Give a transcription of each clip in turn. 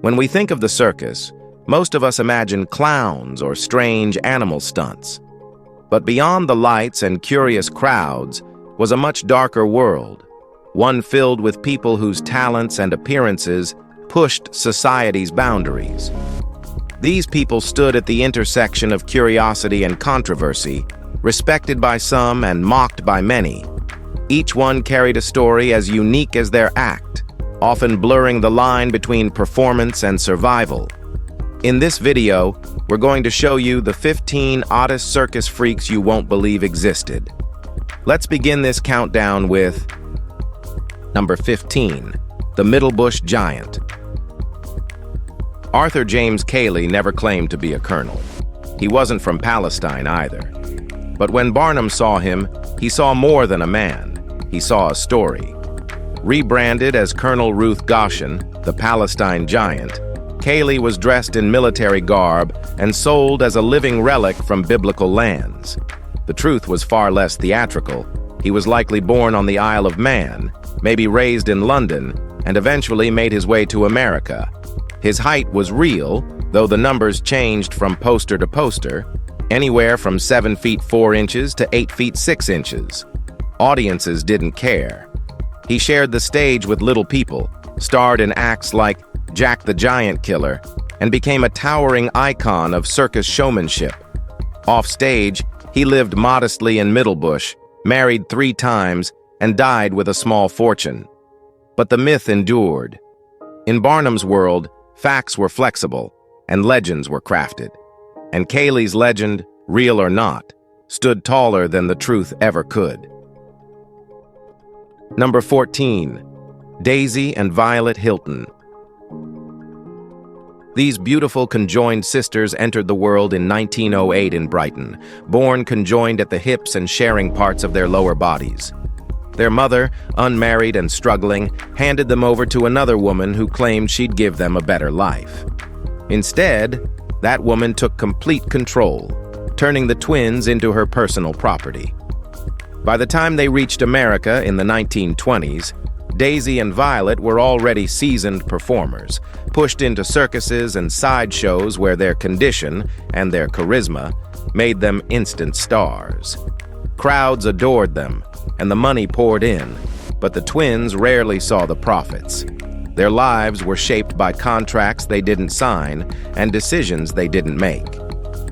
When we think of the circus, most of us imagine clowns or strange animal stunts. But beyond the lights and curious crowds was a much darker world, one filled with people whose talents and appearances pushed society's boundaries. These people stood at the intersection of curiosity and controversy, respected by some and mocked by many. Each one carried a story as unique as their act, often blurring the line between performance and survival. In this video, we're going to show you the 15 oddest circus freaks you won't believe existed. Let's begin this countdown with number 15, the Middlebush Giant. Arthur James Cayley never claimed to be a colonel. He wasn't from Palestine either. But when Barnum saw him, he saw more than a man. He saw a story. Rebranded as Colonel Ruth Goshen, the Palestine Giant, Cayley was dressed in military garb and sold as a living relic from biblical lands. The truth was far less theatrical. He was likely born on the Isle of Man, maybe raised in London, and eventually made his way to America. His height was real, though the numbers changed from poster to poster, anywhere from 7 feet 4 inches to 8 feet 6 inches. Audiences didn't care. He shared the stage with little people, starred in acts like Jack the Giant Killer, and became a towering icon of circus showmanship. Off stage, he lived modestly in Middlebush, married 3 times, and died with a small fortune. But the myth endured. In Barnum's world, facts were flexible, and legends were crafted. And Cayley's legend, real or not, stood taller than the truth ever could. Number 14, Daisy and Violet Hilton. These beautiful conjoined sisters entered the world in 1908 in Brighton, born conjoined at the hips and sharing parts of their lower bodies. Their mother, unmarried and struggling, handed them over to another woman who claimed she'd give them a better life. Instead, that woman took complete control, turning the twins into her personal property. By the time they reached America in the 1920s, Daisy and Violet were already seasoned performers, pushed into circuses and sideshows where their condition and their charisma made them instant stars. Crowds adored them, and the money poured in, but the twins rarely saw the profits. Their lives were shaped by contracts they didn't sign and decisions they didn't make.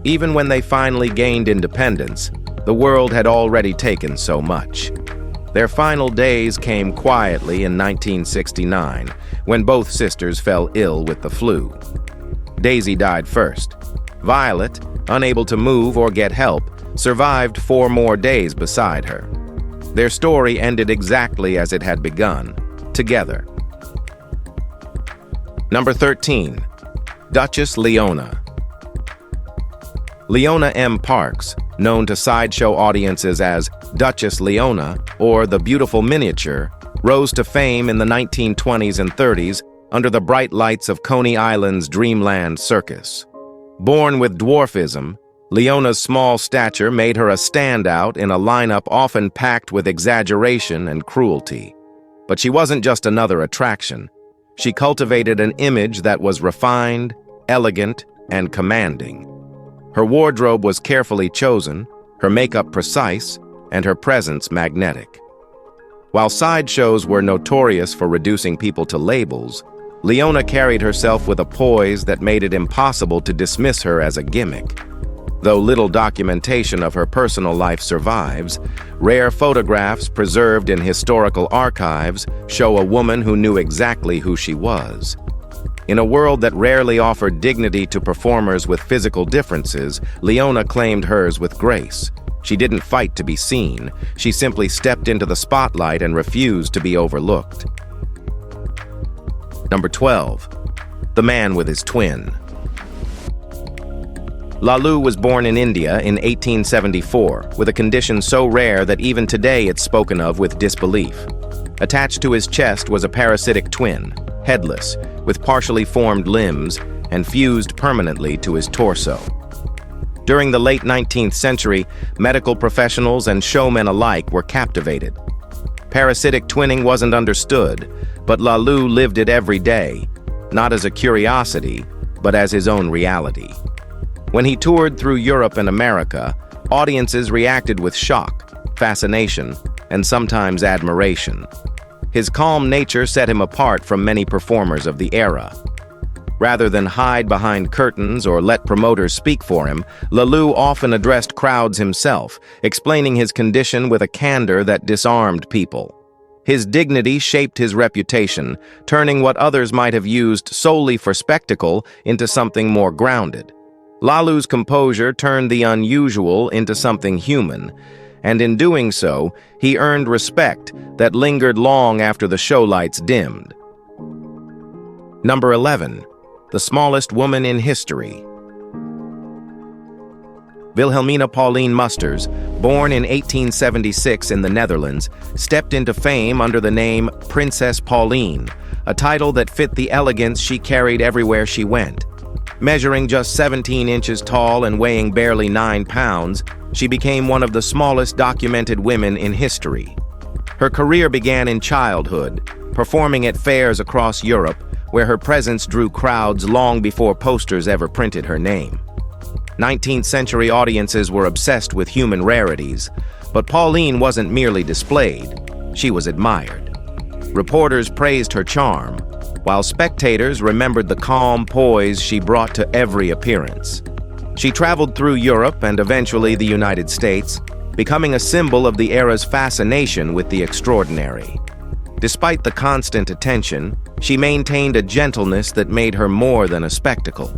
Even when they finally gained independence, the world had already taken so much. Their final days came quietly in 1969, when both sisters fell ill with the flu. Daisy died first. Violet, unable to move or get help, survived 4 more days beside her. Their story ended exactly as it had begun, together. Number 13, Duchess Leona. Leona M. Parks, known to sideshow audiences as Duchess Leona or the Beautiful Miniature, rose to fame in the 1920s and 30s under the bright lights of Coney Island's Dreamland Circus. Born with dwarfism, Leona's small stature made her a standout in a lineup often packed with exaggeration and cruelty. But she wasn't just another attraction. She cultivated an image that was refined, elegant, and commanding. Her wardrobe was carefully chosen, her makeup precise, and her presence magnetic. While sideshows were notorious for reducing people to labels, Leona carried herself with a poise that made it impossible to dismiss her as a gimmick. Though little documentation of her personal life survives, rare photographs preserved in historical archives show a woman who knew exactly who she was. In a world that rarely offered dignity to performers with physical differences, Leona claimed hers with grace. She didn't fight to be seen. She simply stepped into the spotlight and refused to be overlooked. Number 12, the man with his twin. Lalu was born in India in 1874, with a condition so rare that even today it's spoken of with disbelief. Attached to his chest was a parasitic twin, headless, with partially formed limbs and fused permanently to his torso. During the late 19th century, medical professionals and showmen alike were captivated. Parasitic twinning wasn't understood, but Lalu lived it every day. not as a curiosity, but as his own reality. When he toured through Europe and America, audiences reacted with shock, fascination, and sometimes admiration. His calm nature set him apart from many performers of the era. Rather than hide behind curtains or let promoters speak for him, Lelou often addressed crowds himself, explaining his condition with a candor that disarmed people. His dignity shaped his reputation, turning what others might have used solely for spectacle into something more grounded. Lalou's composure turned the unusual into something human, and in doing so, he earned respect that lingered long after the show lights dimmed. Number 11. The smallest woman in history. Wilhelmina Pauline Musters, born in 1876 in the Netherlands, stepped into fame under the name Princess Pauline, a title that fit the elegance she carried everywhere she went. Measuring just 17 inches tall and weighing barely 9 pounds, she became one of the smallest documented women in history. Her career began in childhood, performing at fairs across Europe, where her presence drew crowds long before posters ever printed her name. 19th century audiences were obsessed with human rarities, but Pauline wasn't merely displayed, she was admired. Reporters praised her charm, while spectators remembered the calm poise she brought to every appearance. She traveled through Europe and eventually the United States, becoming a symbol of the era's fascination with the extraordinary. Despite the constant attention, she maintained a gentleness that made her more than a spectacle.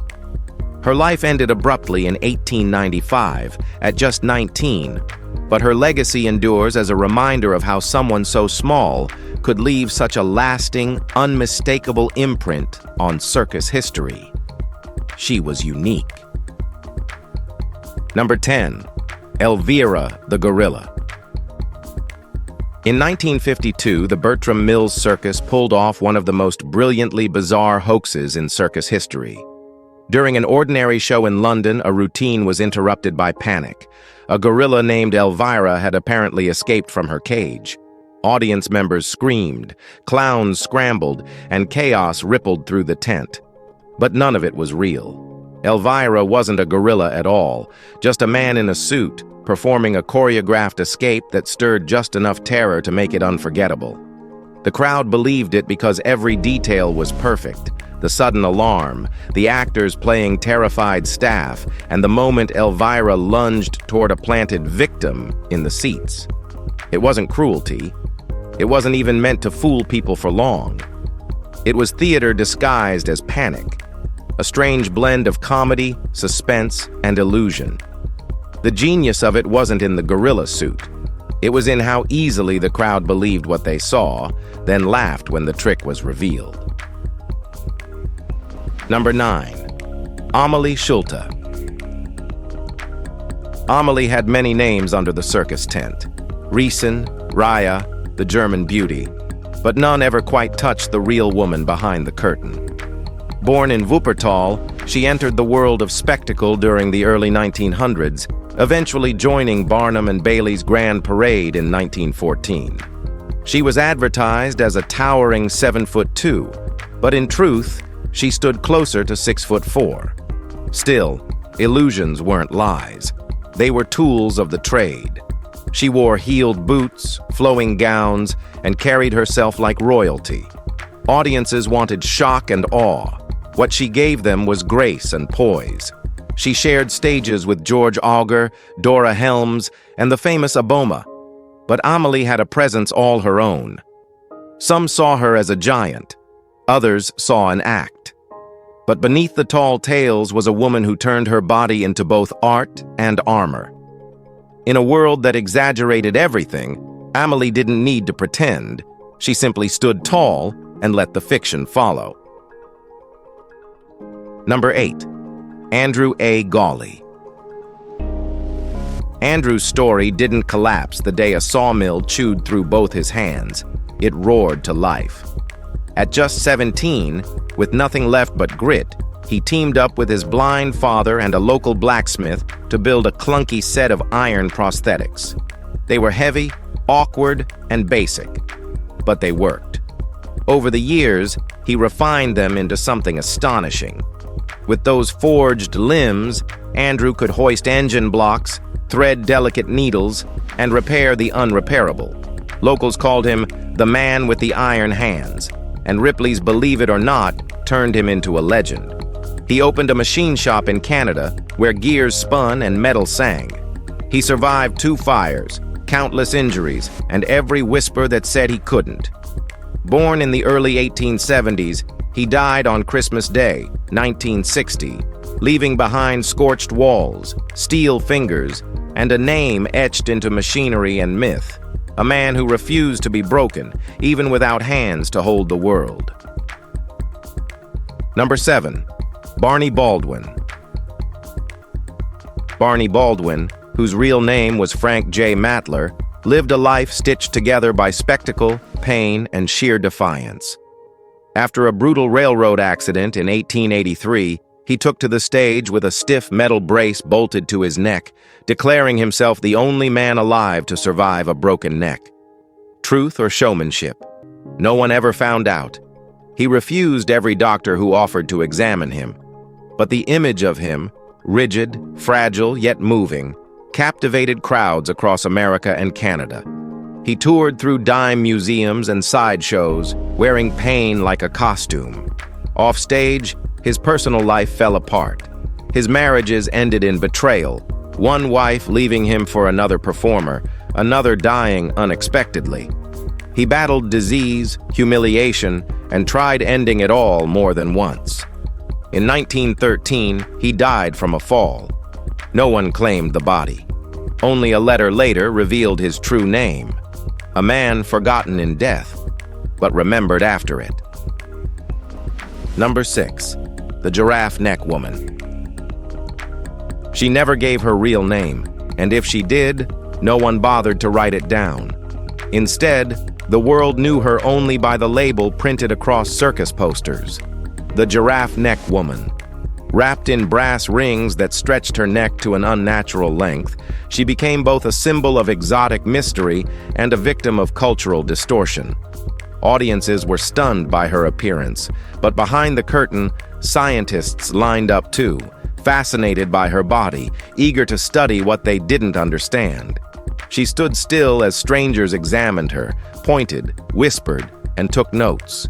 Her life ended abruptly in 1895, at just 19, but her legacy endures as a reminder of how someone so small could leave such a lasting, unmistakable imprint on circus history. She was unique. Number 10. Elvira the Gorilla. In 1952, the Bertram Mills Circus pulled off one of the most brilliantly bizarre hoaxes in circus history. During an ordinary show in London, a routine was interrupted by panic. A gorilla named Elvira had apparently escaped from her cage. Audience members screamed, clowns scrambled, and chaos rippled through the tent. But none of it was real. Elvira wasn't a gorilla at all, just a man in a suit, performing a choreographed escape that stirred just enough terror to make it unforgettable. The crowd believed it because every detail was perfect. The sudden alarm, the actors playing terrified staff, and the moment Elvira lunged toward a planted victim in the seats. It wasn't cruelty. It wasn't even meant to fool people for long. It was theater disguised as panic, a strange blend of comedy, suspense, and illusion. The genius of it wasn't in the gorilla suit. It was in how easily the crowd believed what they saw, then laughed when the trick was revealed. Number 9. Amelie Schulte. Amelie had many names under the circus tent. Riesen, Raya, the German beauty, but none ever quite touched the real woman behind the curtain. Born in Wuppertal, she entered the world of spectacle during the early 1900s, eventually joining Barnum and Bailey's Grand Parade in 1914. She was advertised as a towering 7'2", but in truth, she stood closer to 6'4". Still, illusions weren't lies. They were tools of the trade. She wore heeled boots, flowing gowns, and carried herself like royalty. Audiences wanted shock and awe. What she gave them was grace and poise. She shared stages with George Auger, Dora Helms, and the famous Aboma. But Amelie had a presence all her own. Some saw her as a giant. Others saw an act. But beneath the tall tales was a woman who turned her body into both art and armor. In a world that exaggerated everything, Amelie didn't need to pretend. She simply stood tall and let the fiction follow. Number 8. Andrew A. Gawley. Andrew's story didn't collapse the day a sawmill chewed through both his hands. It roared to life. At just 17, with nothing left but grit, he teamed up with his blind father and a local blacksmith to build a clunky set of iron prosthetics. They were heavy, awkward, and basic, but they worked. Over the years, he refined them into something astonishing. With those forged limbs, Andrew could hoist engine blocks, thread delicate needles, and repair the unrepairable. Locals called him the man with the iron hands, and Ripley's Believe It or Not turned him into a legend. He opened a machine shop in Canada where gears spun and metal sang. He survived 2 fires, countless injuries, and every whisper that said he couldn't. Born in the early 1870s, he died on Christmas Day, 1960, leaving behind scorched walls, steel fingers, and a name etched into machinery and myth. A man who refused to be broken, even without hands to hold the world. Number 7. Barney Baldwin. Barney Baldwin, whose real name was Frank J. Matler, lived a life stitched together by spectacle, pain, and sheer defiance. After a brutal railroad accident in 1883, he took to the stage with a stiff metal brace bolted to his neck, declaring himself the only man alive to survive a broken neck. Truth or showmanship? No one ever found out. He refused every doctor who offered to examine him. But the image of him, rigid, fragile, yet moving, captivated crowds across America and Canada. He toured through dime museums and sideshows, wearing pain like a costume. Offstage, his personal life fell apart. His marriages ended in betrayal, one wife leaving him for another performer, another dying unexpectedly. He battled disease, humiliation, and tried ending it all more than once. In 1913, he died from a fall. No one claimed the body. Only a letter later revealed his true name. A man forgotten in death, but remembered after it. Number 6. The Giraffe Neck Woman. She never gave her real name, and if she did, no one bothered to write it down. Instead, the world knew her only by the label printed across circus posters. The Giraffe Neck Woman. Wrapped in brass rings that stretched her neck to an unnatural length, she became both a symbol of exotic mystery and a victim of cultural distortion. Audiences were stunned by her appearance, but behind the curtain, scientists lined up too, fascinated by her body, eager to study what they didn't understand. She stood still as strangers examined her, pointed, whispered, and took notes.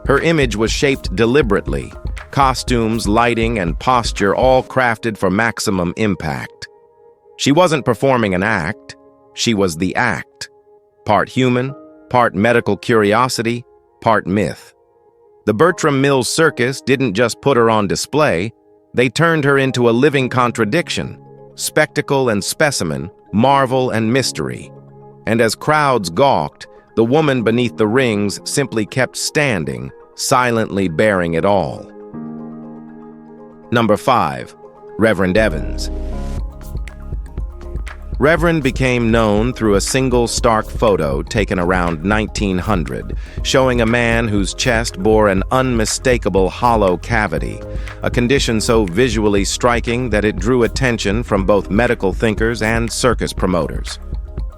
Her image was shaped deliberately, costumes, lighting, and posture all crafted for maximum impact. She wasn't performing an act, she was the act. Part human, part medical curiosity, part myth. The Bertram Mills Circus didn't just put her on display, they turned her into a living contradiction, spectacle and specimen, marvel and mystery. And as crowds gawked, the woman beneath the rings simply kept standing, silently bearing it all. Number 5. Reverend Evans. Reverend became known through a single stark photo taken around 1900, showing a man whose chest bore an unmistakable hollow cavity, a condition so visually striking that it drew attention from both medical thinkers and circus promoters.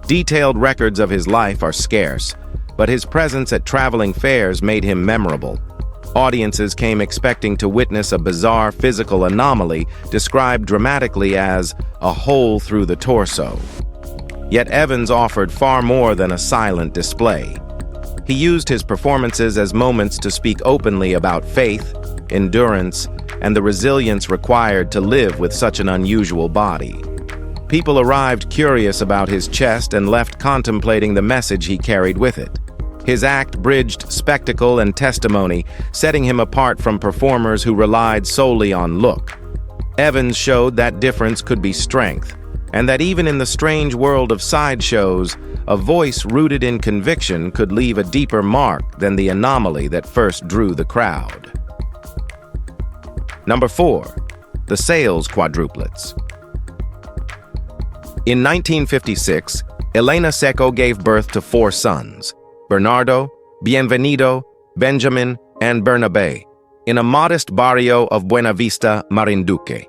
Detailed records of his life are scarce, but his presence at traveling fairs made him memorable. Audiences came expecting to witness a bizarre physical anomaly described dramatically as a hole through the torso. Yet Evans offered far more than a silent display. He used his performances as moments to speak openly about faith, endurance, and the resilience required to live with such an unusual body. People arrived curious about his chest and left contemplating the message he carried with it. His act bridged spectacle and testimony, setting him apart from performers who relied solely on look. Evans showed that difference could be strength, and that even in the strange world of sideshows, a voice rooted in conviction could leave a deeper mark than the anomaly that first drew the crowd. Number 4. The Sales Quadruplets. In 1956, Elena Secco gave birth to 4 sons, Bernardo, Bienvenido, Benjamin, and Bernabe, in a modest barrio of Buena Vista, Marinduque.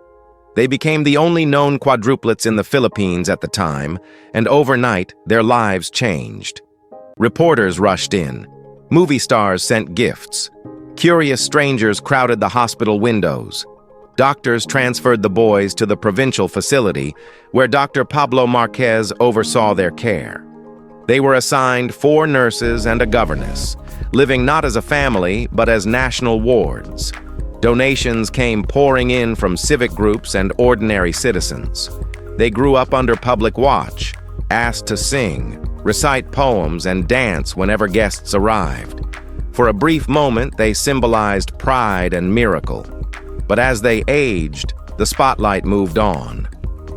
They became the only known quadruplets in the Philippines at the time, and overnight, their lives changed. Reporters rushed in. Movie stars sent gifts. Curious strangers crowded the hospital windows. Doctors transferred the boys to the provincial facility, where Dr. Pablo Marquez oversaw their care. They were assigned 4 nurses and a governess, living not as a family, but as national wards. Donations came pouring in from civic groups and ordinary citizens. They grew up under public watch, asked to sing, recite poems, and dance whenever guests arrived. For a brief moment, they symbolized pride and miracle. But as they aged, the spotlight moved on.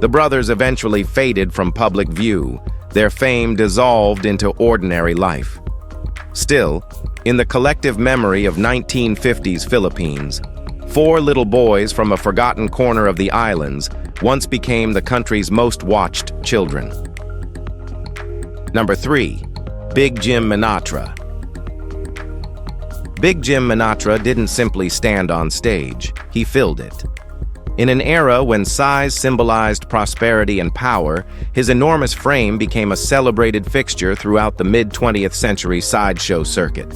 The brothers eventually faded from public view, their fame dissolved into ordinary life. Still, in the collective memory of 1950s Philippines, 4 little boys from a forgotten corner of the islands once became the country's most watched children. Number 3. Big Jim Minatra. Big Jim Minatra didn't simply stand on stage, he filled it. In an era when size symbolized prosperity and power, his enormous frame became a celebrated fixture throughout the mid-20th century sideshow circuit.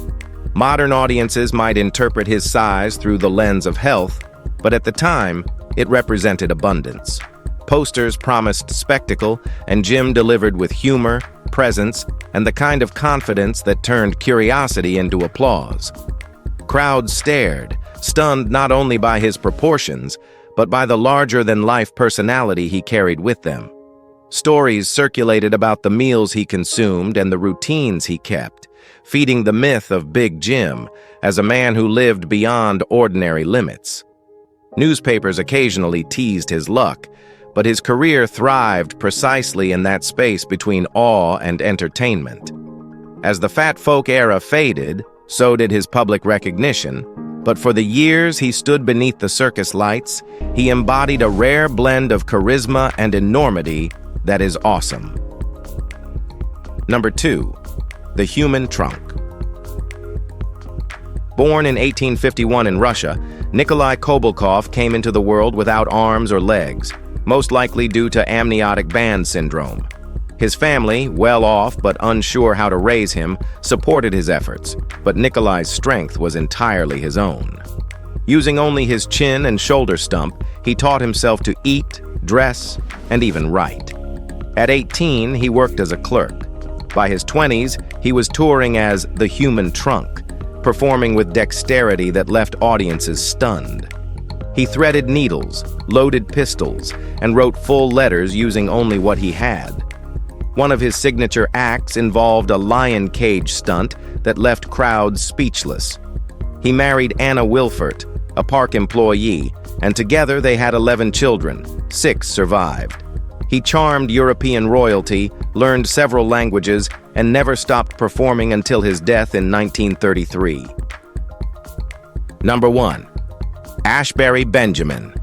Modern audiences might interpret his size through the lens of health, but at the time, it represented abundance. Posters promised spectacle, and Jim delivered with humor, presence, and the kind of confidence that turned curiosity into applause. Crowds stared, stunned not only by his proportions, but by the larger-than-life personality he carried with them. Stories circulated about the meals he consumed and the routines he kept, feeding the myth of Big Jim as a man who lived beyond ordinary limits. Newspapers occasionally teased his luck, but his career thrived precisely in that space between awe and entertainment. As the fat folk era faded, so did his public recognition, but for the years he stood beneath the circus lights, he embodied a rare blend of charisma and enormity that is awesome. Number 2. The Human Trunk. Born in 1851 in Russia, Nikolai Kobalkov came into the world without arms or legs, most likely due to amniotic band syndrome. His family, well off but unsure how to raise him, supported his efforts, but Nikolai's strength was entirely his own. Using only his chin and shoulder stump, he taught himself to eat, dress, and even write. At 18, he worked as a clerk. By his 20s, he was touring as the Human Trunk, performing with dexterity that left audiences stunned. He threaded needles, loaded pistols, and wrote full letters using only what he had. One of his signature acts involved a lion cage stunt that left crowds speechless. He married Anna Wilfert, a park employee, and together they had 11 children. 6 survived. He charmed European royalty, learned several languages, and never stopped performing until his death in 1933. Number 1. Ashbury Benjamin.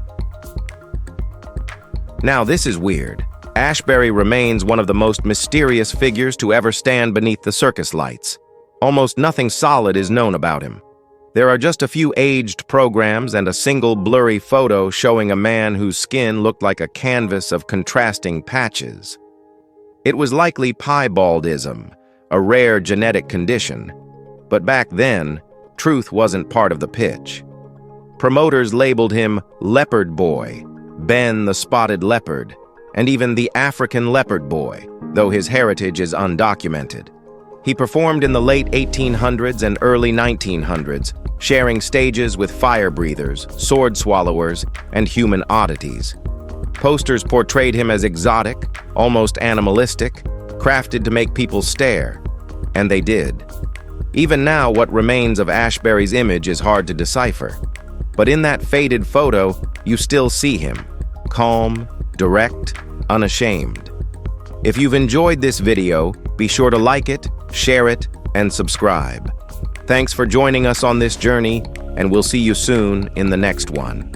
Now this is weird. Ashbury remains one of the most mysterious figures to ever stand beneath the circus lights. Almost nothing solid is known about him. There are just a few aged programs and a single blurry photo showing a man whose skin looked like a canvas of contrasting patches. It was likely piebaldism, a rare genetic condition, but back then, truth wasn't part of the pitch. Promoters labeled him Leopard Boy, Ben the Spotted Leopard, and even the African Leopard Boy, though his heritage is undocumented. He performed in the late 1800s and early 1900s, sharing stages with fire breathers, sword swallowers, and human oddities. Posters portrayed him as exotic, almost animalistic, crafted to make people stare, and they did. Even now, what remains of Ashbury's image is hard to decipher. But in that faded photo, you still see him, calm, direct, unashamed. If you've enjoyed this video, be sure to like it, share it, and subscribe. Thanks for joining us on this journey, and we'll see you soon in the next one.